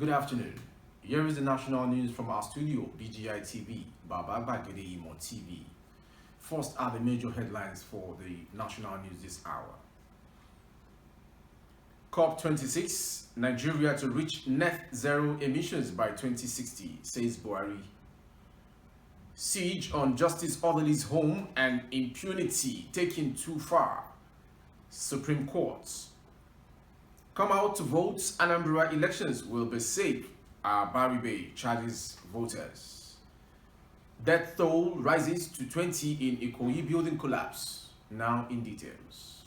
Good afternoon. Here is the national news from our studio, BGI TV, Baba Bagede Imo TV. First are the major headlines for the national news this hour. COP26, Nigeria to reach net zero emissions by 2060, says Buhari. Siege on Justice Orderly's home and impunity taken too far, Supreme Court. Come out to vote, Anambra elections will be safe, Abaribe charges voters. Death toll rises to 20 in Ikoyi building collapse, now in details.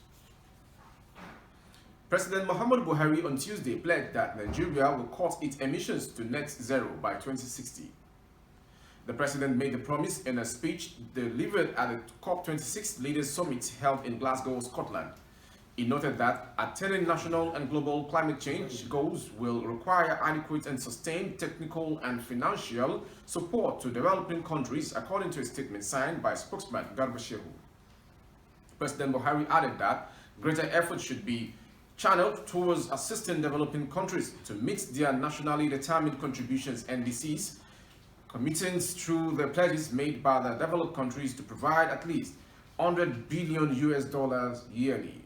President Muhammadu Buhari on Tuesday pledged that Nigeria will cut its emissions to net zero by 2060. The president made the promise in a speech delivered at the COP26 Leaders Summit held in Glasgow, Scotland. He noted that attaining national and global climate change goals will require adequate and sustained technical and financial support to developing countries, according to a statement signed by spokesman Garba Shehu. President Buhari added that greater efforts should be channeled towards assisting developing countries to meet their nationally determined contributions NDCs, committing through the pledges made by the developed countries to provide at least $100 billion yearly.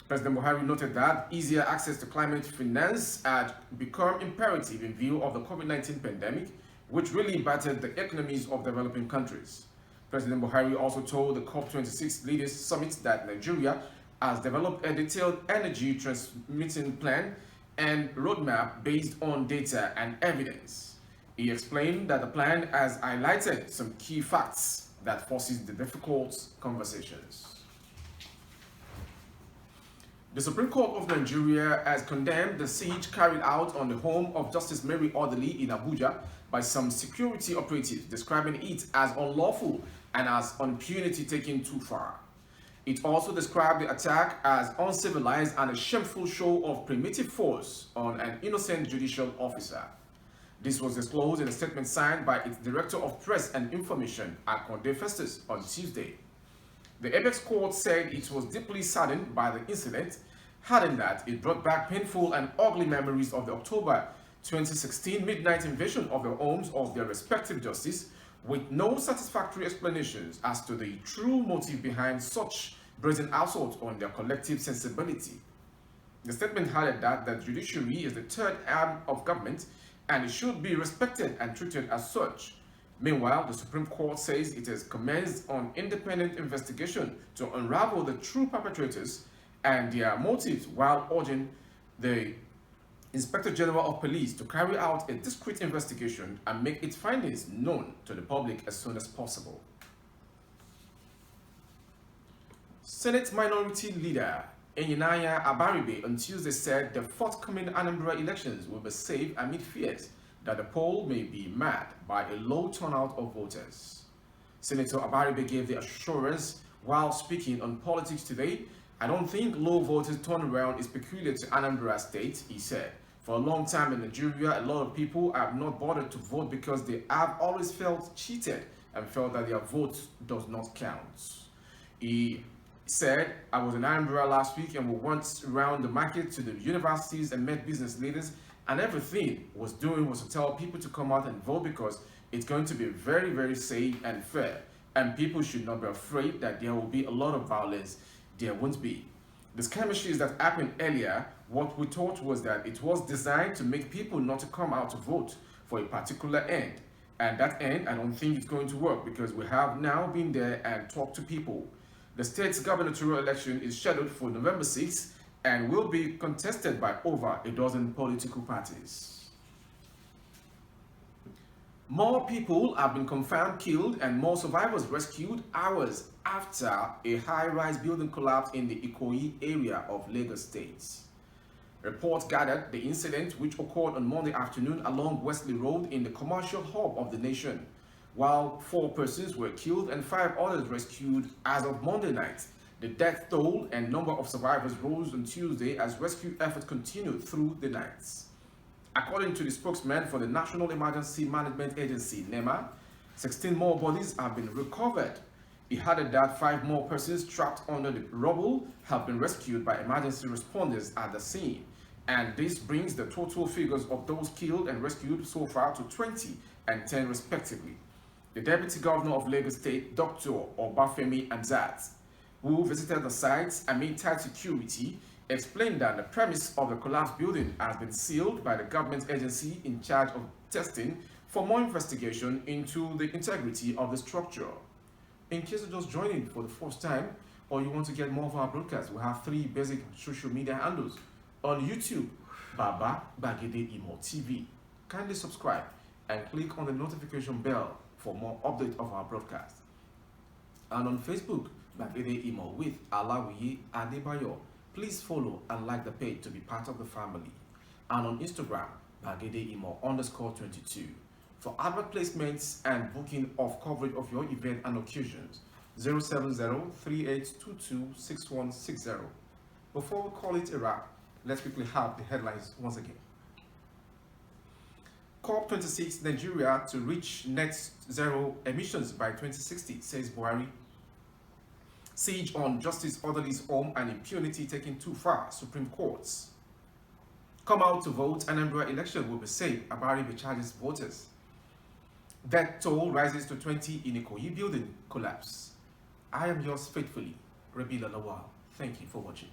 President Buhari noted that easier access to climate finance had become imperative in view of the COVID-19 pandemic, which really battered the economies of developing countries. President Buhari also told the COP26 Leaders Summit that Nigeria has developed a detailed energy transmitting plan and roadmap based on data and evidence. He explained that the plan has highlighted some key facts that forces the difficult conversations. The Supreme Court of Nigeria has condemned the siege carried out on the home of Justice Mary Orderly in Abuja by some security operatives, describing it as unlawful and as impunity taken too far. It also described the attack as uncivilized and a shameful show of primitive force on an innocent judicial officer. This was disclosed in a statement signed by its Director of Press and Information, condemns, on Tuesday. The Apex Court said it was deeply saddened by the incident, adding that it brought back painful and ugly memories of the October 2016 midnight invasion of the homes of their respective justices, with no satisfactory explanations as to the true motive behind such brazen assault on their collective sensibility. The statement added that the judiciary is the third arm of government and it should be respected and treated as such. Meanwhile, the Supreme Court says it has commenced an independent investigation to unravel the true perpetrators and their motives, while urging the Inspector General of Police to carry out a discreet investigation and make its findings known to the public as soon as possible. Senate Minority Leader Enyinaya Abaribe on Tuesday said the forthcoming Anambra elections will be safe amid fears that the poll may be marred by a low turnout of voters. Senator Abaribe gave the assurance while speaking on politics today. "I don't think low voters turnaround is peculiar to Anambra State," he said. "For a long time in Nigeria, a lot of people have not bothered to vote because they have always felt cheated and felt that their vote does not count." He said, "I was in Anambra last week and we went around the market to the universities and met business leaders, and everything was doing was to tell people to come out and vote because it's going to be very, very safe and fair, and people should not be afraid that there will be a lot of violence. There won't be. The skirmishes that happened earlier, what we thought was that it was designed to make people not to come out to vote for a particular end. And that end, I don't think it's going to work because we have now been there and talked to people. The state's gubernatorial election is scheduled for November 6th and will be contested by over a dozen political parties." More people have been confirmed killed and more survivors rescued hours after a high-rise building collapsed in the Ikoyi area of Lagos State. Reports gathered the incident, which occurred on Monday afternoon along Wesley Road in the commercial hub of the nation, while 4 persons were killed and 5 others rescued as of Monday night. The death toll and number of survivors rose on Tuesday as rescue efforts continued through the night. According to the spokesman for the National Emergency Management Agency, NEMA, 16 more bodies have been recovered. He added that 5 more persons trapped under the rubble have been rescued by emergency responders at the scene. And this brings the total figures of those killed and rescued so far to 20 and 10 respectively. The Deputy Governor of Lagos State, Dr. Obafemi Hamzat, who visited the sites amid tight security, explained that the premise of the collapsed building has been sealed by the government agency in charge of testing for more investigation into the integrity of the structure. In case you're just joining for the first time or you want to get more of our broadcasts, we have 3 basic social media handles. On YouTube, Baba Gbagede Imo TV. Kindly subscribe and click on the notification bell for more updates of our broadcast. And on Facebook, Gbagede Imo with Alawiye Adebayo. Please follow and like the page to be part of the family. And on Instagram, Gbagede Imo _22. For advert placements and booking of coverage of your event and occasions, 070-3822-6160. Before we call it a wrap, let's quickly have the headlines once again. COP26 Nigeria to reach net zero emissions by 2060, says Buhari. Siege on Justice Orderly's home and impunity taken too far, Supreme Courts. Come out to vote, Anambra election will be safe, Abaribe charges voters. Death toll rises to 20 in Ikoyi building collapse. I am yours faithfully, Rabila Lawal. Thank you for watching.